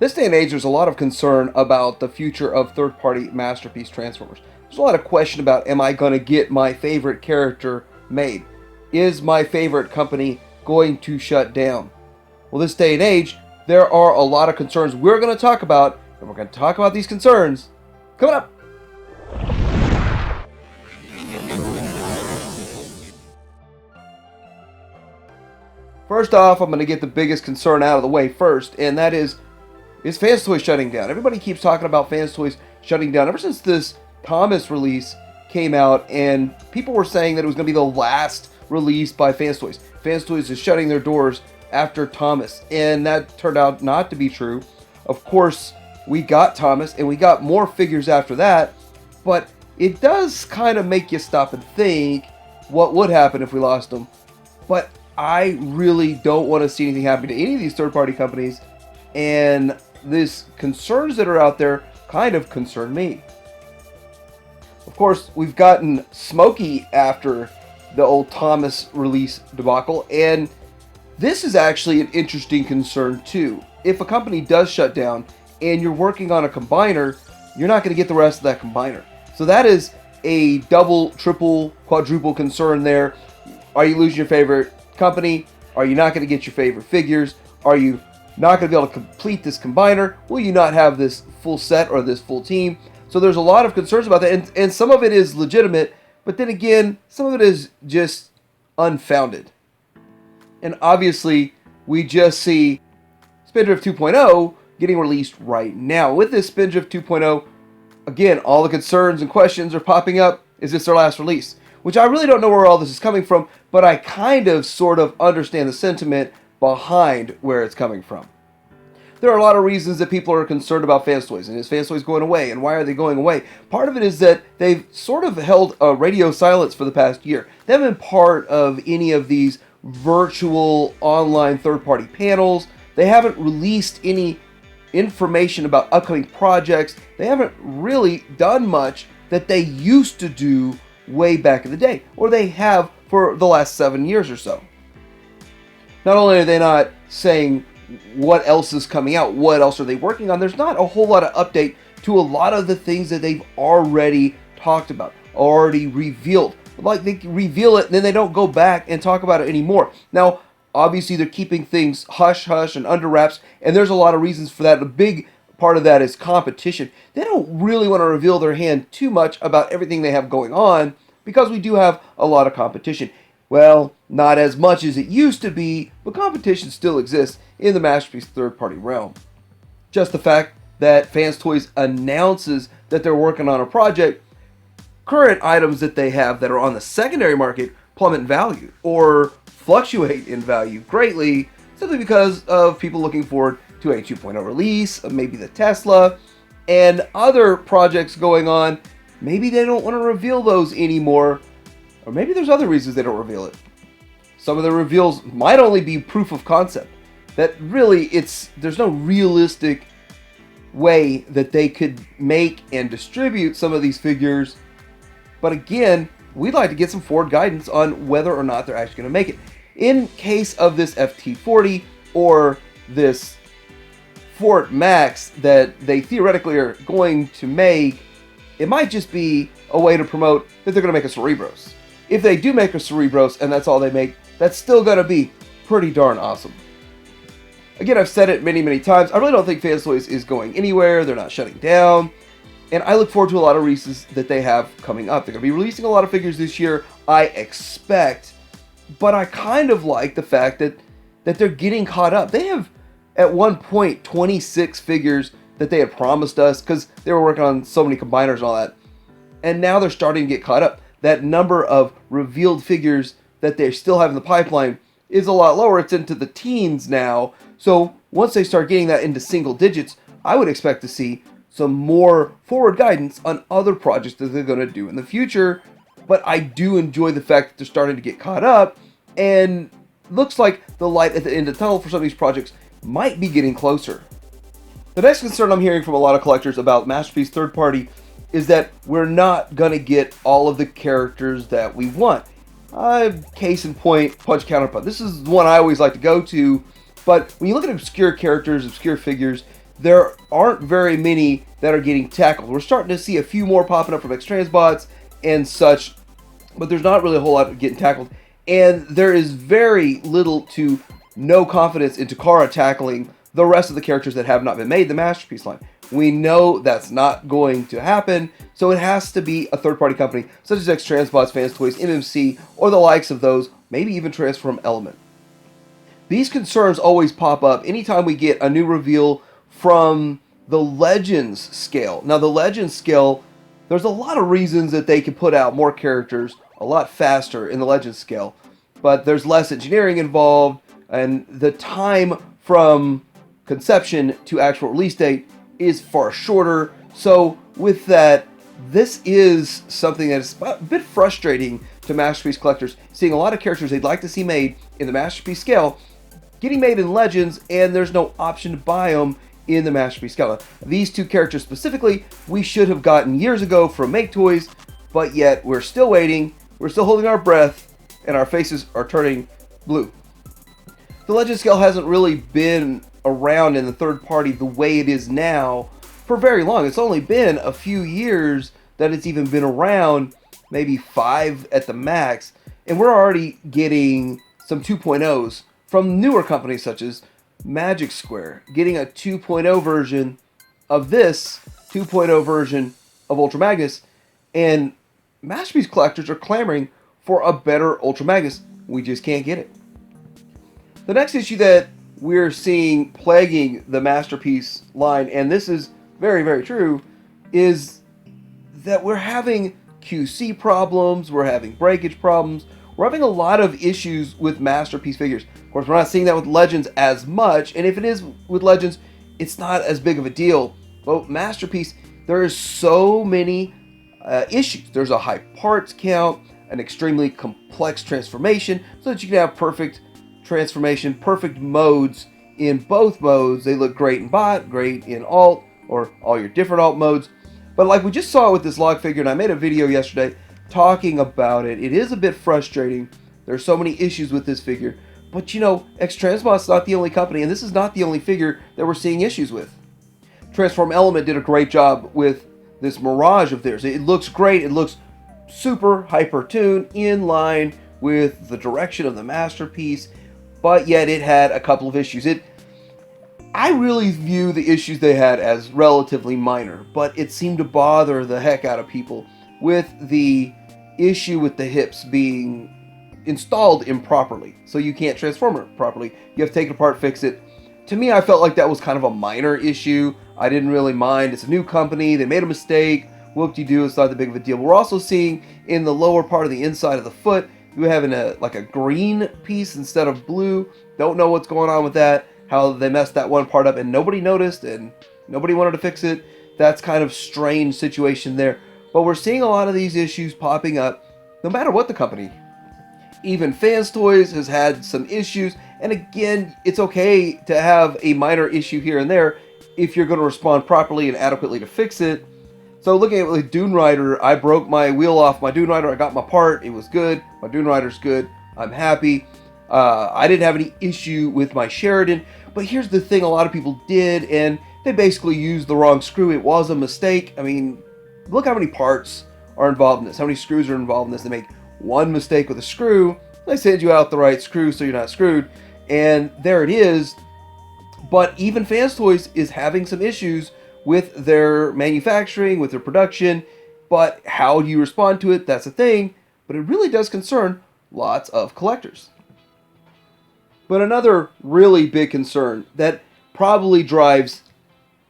This day and age, there's a lot of concern about the future of third-party Masterpiece Transformers. There's a lot of question about, am I going to get my favorite character made? Is my favorite company going to shut down? Well, this day and age, there are a lot of concerns we're going to talk about, and we're going to talk about these concerns coming up. First off, I'm going to get the biggest concern out of the way first, and that is Fans Toys shutting down? Everybody keeps talking about Fans Toys shutting down ever since this Thomas release came out, and people were saying that it was going to be the last release by Fans Toys. Fans Toys is shutting their doors after Thomas, and that turned out not to be true. Of course, we got Thomas, and we got more figures after that, but it does kind of make you stop and think what would happen if we lost them. But I really don't want to see anything happen to any of these third-party companies, and these concerns that are out there kind of concern me. Of course, we've gotten Smokey after the old Thomas release debacle, and this is actually an interesting concern too. If a company does shut down and you're working on a combiner, you're not going to get the rest of that combiner. So that is a double, triple, quadruple concern there. Are you losing your favorite company? Are you not going to get your favorite figures? Are you not going to be able to complete this combiner? Will you not have this full set or this full team? So there's a lot of concerns about that, and some of it is legitimate, but then again, some of it is just unfounded. And obviously, we just see Spindrift 2.0 getting released right now. With this Spindrift 2.0, again, all the concerns and questions are popping up. Is this their last release? Which I really don't know where all this is coming from, but I kind of sort of understand the sentiment behind where it's coming from. There are a lot of reasons that people are concerned about Fans Toys, and is Fans Toys going away, and why are they going away? Part of it is that they've sort of held a radio silence for the past year. They haven't been part of any of these virtual online third-party panels. They haven't released any information about upcoming projects. They haven't really done much that they used to do way back in the day, or they have for the last 7 years or so. Not only are they not saying what else is coming out, what else are they working on, there's not a whole lot of update to a lot of the things that they've already talked about, already revealed. Like, they reveal it and then they don't go back and talk about it anymore. Now, obviously they're keeping things hush-hush and under wraps, and there's a lot of reasons for that. A big part of that is competition. They don't really want to reveal their hand too much about everything they have going on, because we do have a lot of competition. Well, not as much as it used to be, but competition still exists in the Masterpiece third-party realm. Just the fact that Fans Toys announces that they're working on a project, current items that they have that are on the secondary market plummet in value or fluctuate in value greatly, simply because of people looking forward to a 2.0 release, maybe the Tesla, and other projects going on. Maybe they don't want to reveal those anymore, or maybe there's other reasons they don't reveal it. Some of the reveals might only be proof of concept, that really there's no realistic way that they could make and distribute some of these figures. But again, we'd like to get some forward guidance on whether or not they're actually going to make it. In case of this FT40 or this Fort Max that they theoretically are going to make, it might just be a way to promote that they're going to make a Cerebros. If they do make a Cerebros and that's all they make, that's still going to be pretty darn awesome. Again, I've said it many, many times. I really don't think Fans Toys is going anywhere. They're not shutting down. And I look forward to a lot of releases that they have coming up. They're going to be releasing a lot of figures this year, I expect. But I kind of like the fact that they're getting caught up. They have, at one point, 26 figures that they had promised us, because they were working on so many combiners and all that. And now they're starting to get caught up. That number of revealed figures that they still have in the pipeline is a lot lower. It's into the teens now. So once they start getting that into single digits, I would expect to see some more forward guidance on other projects that they're going to do in the future. But I do enjoy the fact that they're starting to get caught up, and looks like the light at the end of the tunnel for some of these projects might be getting closer. The next concern I'm hearing from a lot of collectors about Masterpiece third party is that we're not going to get all of the characters that we want. Case in point, Punch Counterpunch. This is the one I always like to go to, but when you look at obscure characters, obscure figures, there aren't very many that are getting tackled. We're starting to see a few more popping up from X-Transbots and such, but there's not really a whole lot getting tackled. And there is very little to no confidence in Takara tackling the rest of the characters that have not been made, the Masterpiece line. We know that's not going to happen, so it has to be a third-party company, such as X-Transbots, Fans Toys, MMC, or the likes of those, maybe even Transform Element. These concerns always pop up anytime we get a new reveal from the Legends scale. Now, the Legends scale, there's a lot of reasons that they can put out more characters a lot faster in the Legends scale, but there's less engineering involved, and the time from conception to actual release date is far shorter. So with that, this is something that is a bit frustrating to Masterpiece collectors, seeing a lot of characters they'd like to see made in the Masterpiece scale getting made in Legends, and there's no option to buy them in the Masterpiece scale. These two characters specifically, we should have gotten years ago from Make Toys, but yet we're still waiting, we're still holding our breath, and our faces are turning blue. The Legends scale hasn't really been around in the third party the way it is now for very long. It's only been a few years that it's even been around, maybe 5 at the max, and we're already getting some 2.0s from newer companies such as Magic Square, getting a 2.0 version of this 2.0 version of Ultra Magnus, and Masterpiece collectors are clamoring for a better Ultra Magnus. We just can't get it. The next issue that we're seeing plaguing the Masterpiece line, and this is very, very true, is that we're having QC problems, we're having breakage problems, we're having a lot of issues with Masterpiece figures. Of course, we're not seeing that with Legends as much, and if it is with Legends, it's not as big of a deal. But Masterpiece, there is so many issues. There's a high parts count, an extremely complex transformation, so that you can have perfect transformation, perfect modes in both modes. They look great in bot, great in alt, or all your different alt modes. But like we just saw with this log figure, and I made a video yesterday talking about it, it is a bit frustrating. There's so many issues with this figure. But you know, X-Transbot's not the only company, and this is not the only figure that we're seeing issues with. Transform Element did a great job with this Mirage of theirs. It looks great, it looks super hyper-tuned, in line with the direction of the Masterpiece, but yet it had a couple of issues. I really view the issues they had as relatively minor, but it seemed to bother the heck out of people with the issue with the hips being installed improperly, so you can't transform it properly. You have to take it apart, fix it. To me, I felt like that was kind of a minor issue. I didn't really mind. It's a new company, they made a mistake, whoop-de-doo, it's not that big of a deal. But we're also seeing in the lower part of the inside of the foot, you having like a green piece instead of blue. Don't know what's going on with that, how they messed that one part up and nobody noticed and nobody wanted to fix it. That's kind of strange situation there. But we're seeing a lot of these issues popping up no matter what the company. Even Fans Toys has had some issues, and again, it's okay to have a minor issue here and there if you're going to respond properly and adequately to fix it. So looking at like Dune Rider, I broke my wheel off my Dune Rider, I got my part, it was good, my Dune Rider's good, I'm happy. I didn't have any issue with my Sheridan, but here's the thing a lot of people did, and they basically used the wrong screw. It was a mistake. I mean, look how many parts are involved in this, how many screws are involved in this. They make one mistake with a screw, they send you out the right screw so you're not screwed, and there it is. But even Fans Toys is having some issues with their manufacturing, with their production, but how do you respond to it? That's a thing, but it really does concern lots of collectors. But another really big concern that probably drives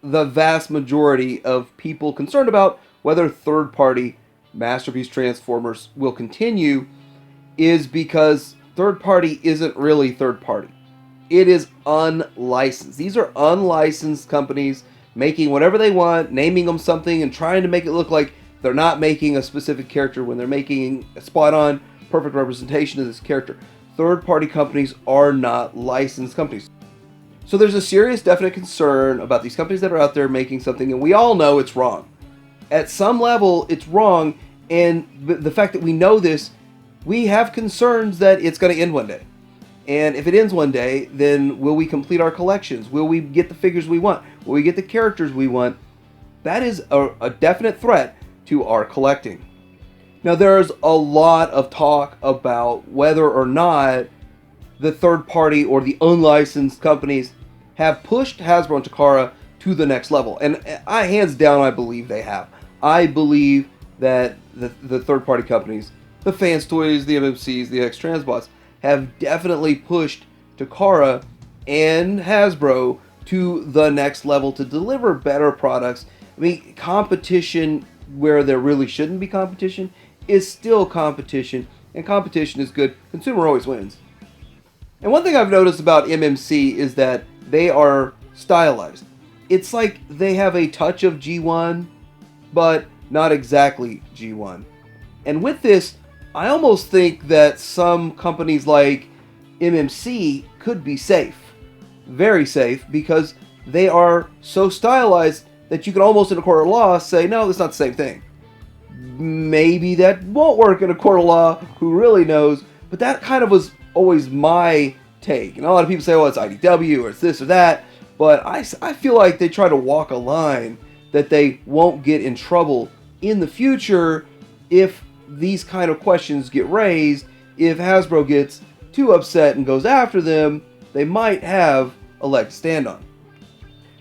the vast majority of people concerned about whether third-party Masterpiece Transformers will continue is because third-party isn't really third-party. It is unlicensed. These are unlicensed companies making whatever they want, naming them something, and trying to make it look like they're not making a specific character when they're making a spot-on, perfect representation of this character. Third-party companies are not licensed companies. So there's a serious, definite concern about these companies that are out there making something, and we all know it's wrong. At some level, it's wrong, and the fact that we know this, we have concerns that it's going to end one day. And if it ends one day, then will we complete our collections? Will we get the figures we want? Will we get the characters we want? That is a definite threat to our collecting. Now, there's a lot of talk about whether or not the third party or the unlicensed companies have pushed Hasbro and Takara to the next level. And hands down, I believe they have. I believe that the third party companies, the Fans Toys, the MMCs, the X-Transbots, have definitely pushed Takara and Hasbro to the next level to deliver better products. I mean, competition where there really shouldn't be competition is still competition, and competition is good. Consumer always wins. And one thing I've noticed about MMC is that they are stylized. It's like they have a touch of G1, but not exactly G1. And with this, I almost think that some companies like MMC could be safe. Very safe, because they are so stylized that you can almost in a court of law say, no, that's not the same thing. Maybe that won't work in a court of law, who really knows, but that kind of was always my take. And a lot of people say, oh, it's IDW or it's this or that, but I feel like they try to walk a line that they won't get in trouble in the future if these kind of questions get raised. If Hasbro gets too upset and goes after them, they might have a leg to stand on.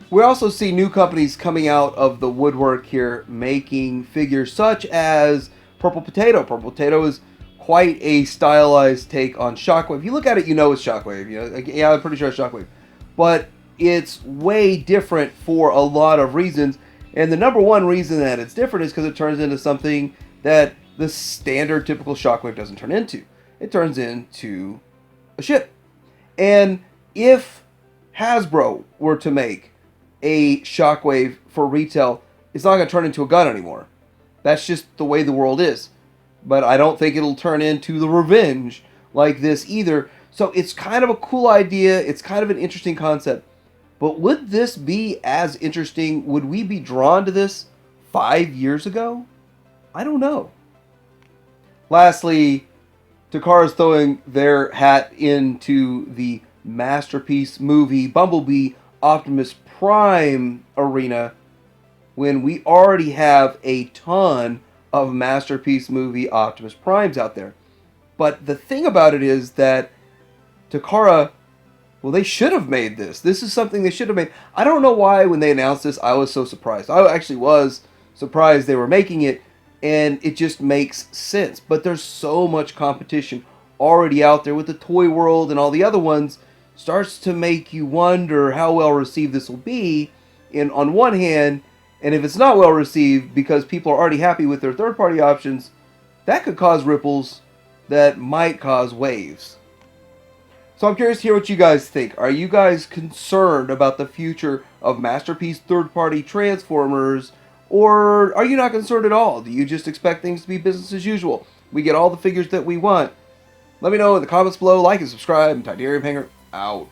We also see new companies coming out of the woodwork here making figures such as Purple Potato. Purple Potato is quite a stylized take on Shockwave. If you look at it, you know it's Shockwave. You know, yeah, I'm pretty sure it's Shockwave. But it's way different for a lot of reasons. And the number one reason that it's different is because it turns into something that the standard typical Shockwave doesn't turn into. It turns into a ship. And if Hasbro were to make a Shockwave for retail, it's not going to turn into a gun anymore. That's just the way the world is. But I don't think it'll turn into the Revenge like this either. So it's kind of a cool idea. It's kind of an interesting concept. But would this be as interesting? Would we be drawn to this 5 years ago? I don't know. Lastly, Takara's throwing their hat into the Masterpiece movie Bumblebee Optimus Prime arena when we already have a ton of Masterpiece movie Optimus Primes out there. But the thing about it is that Takara, well, they should have made this. This is something they should have made. I don't know why when they announced this I was so surprised. I actually was surprised they were making it, and it just makes sense. But there's so much competition already out there with the Toy World and all the other ones, starts to make you wonder how well received this will be. And on one hand, and if it's not well received because people are already happy with their third-party options, that could cause ripples that might cause waves. So I'm curious to hear what you guys think. Are you guys concerned about the future of Masterpiece third-party Transformers, or are you not concerned at all? Do you just expect things to be business as usual? We get all the figures that we want. Let me know in the comments below. Like and subscribe. And Tydarium Hanger out.